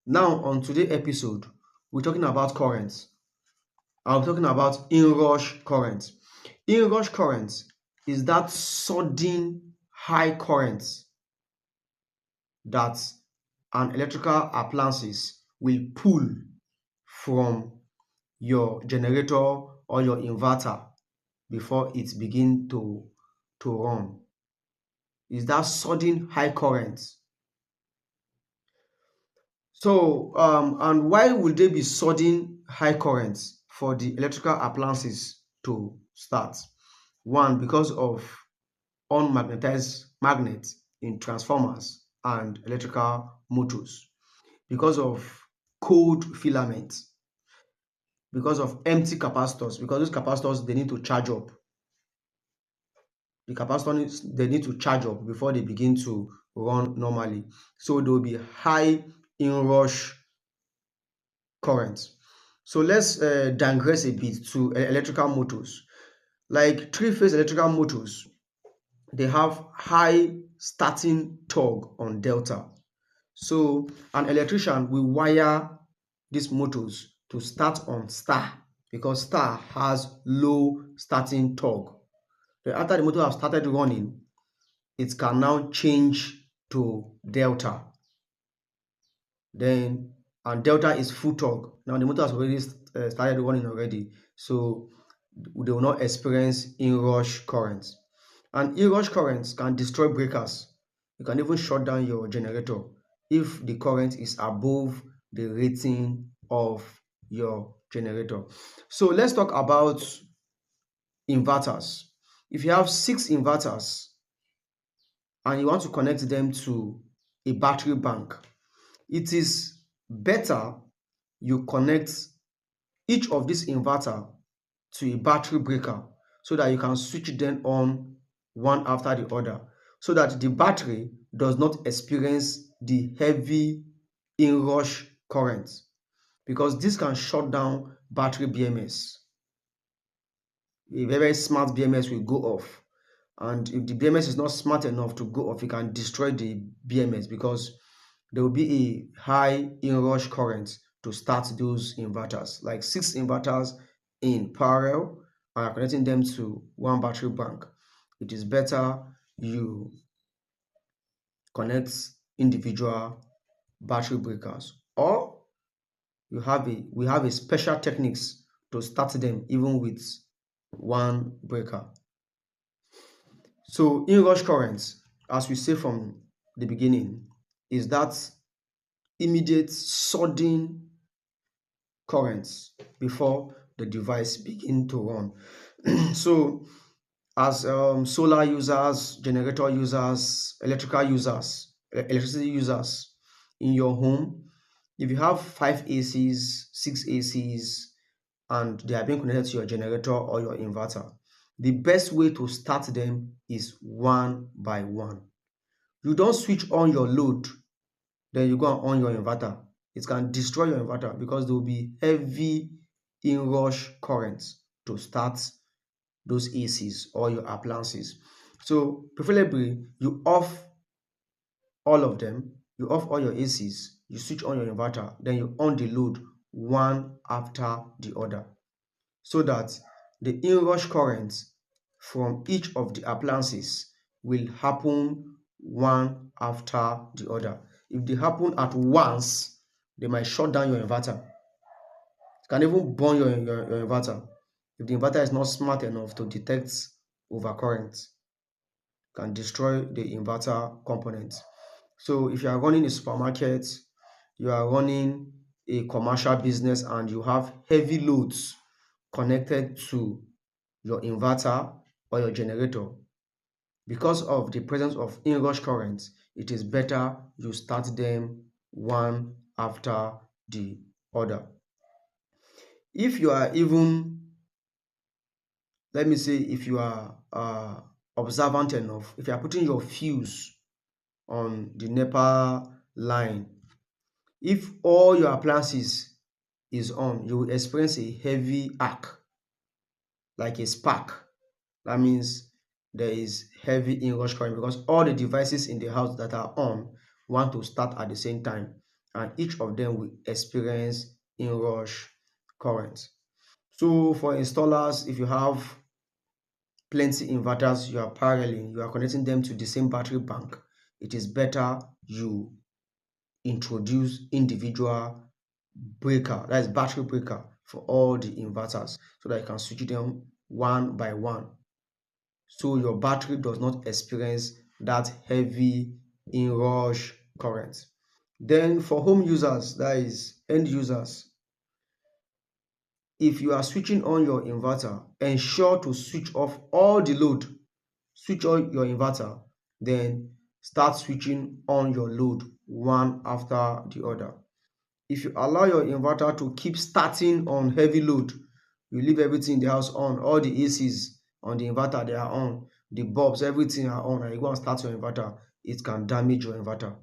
Now, on today's episode, we're talking about currents. I'm talking about inrush current. Inrush current is that sudden high current that an electrical appliances will pull from your generator or your inverter before it begin to run. Is that sudden high current. So, and why would there be sudden high currents for the electrical appliances to start? One, because of unmagnetized magnets in transformers and electrical motors, because of cold filaments, because of empty capacitors, because those capacitors they need to charge up. The capacitors they need to charge up before they begin to run normally. So there will be high inrush currents. So let's digress a bit to electrical motors. Like three-phase electrical motors, they have high starting torque on delta. So an electrician will wire these motors to start on star because star has low starting torque. Then after the motor has started running, it can now change to delta. Then and delta is full torque. Now the motor has already started running already, so they will not experience inrush currents. And inrush currents can destroy breakers. You can even shut down your generator if the current is above the rating of your generator. So let's talk about inverters. If you have 6 inverters and you want to connect them to a battery bank, it is better you connect each of these inverter to a battery breaker so that you can switch them on one after the other so that the battery does not experience the heavy inrush current because this can shut down battery BMS. A very smart BMS will go off, and if the BMS is not smart enough to go off, it can destroy the BMS because there will be a high inrush current to start those inverters, like 6 inverters in parallel and are connecting them to one battery bank. It is better you connect individual battery breakers, or we have a special techniques to start them even with one breaker. So inrush currents, as we say from the beginning, is that immediate sudden currents before the device begin to run. So as solar users, generator users, electricity users in your home, if you have 5 ACs, 6 ACs, and they are being connected to your generator or your inverter, the best way to start them is one by one. You don't switch on your load, then you go and on your inverter. It can destroy your inverter because there will be heavy inrush currents to start those ACs or your appliances. So preferably you off all of them, you off all your ACs, you switch on your inverter, then you on the load one after the other so that the inrush currents from each of the appliances will happen one after the other. If they happen at once, they might shut down your inverter. It can even burn your inverter. If the inverter is not smart enough to detect overcurrent, can destroy the inverter components. So if you are running a supermarket, you are running a commercial business and you have heavy loads connected to your inverter or your generator, because of the presence of inrush currents, it is better you start them one after the other. If you are even, let me say, if you are observant enough, if you are putting your fuse on the NEPA line, if all your appliances is on, you will experience a heavy arc, like a spark. That means there is heavy inrush current because all the devices in the house that are on want to start at the same time. and each of them will experience inrush current. So for installers, if you have plenty inverters, you are paralleling, you are connecting them to the same battery bank, it is better you introduce individual breaker, that is battery breaker for all the inverters, so that you can switch them one by one, so your battery does not experience that heavy inrush current. Then for home users, that is end users, if you are switching on your inverter, ensure to switch off all the load. Switch on your inverter, then start switching on your load one after the other. If you allow your inverter to keep starting on heavy load, you leave everything in the house on, all the ACs on the inverter they are on, the bulbs, everything are on, and you go and start your inverter, it can damage your inverter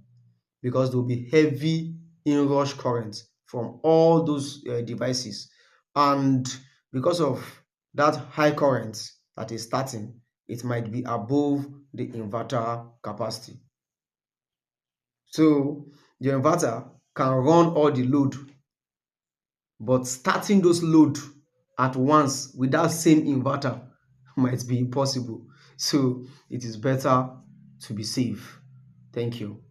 because there will be heavy inrush current from all those devices. And because of that high current that is starting, it might be above the inverter capacity. So the inverter can run all the load, but starting those load at once with that same inverter might be impossible. So it is better to be safe. Thank you.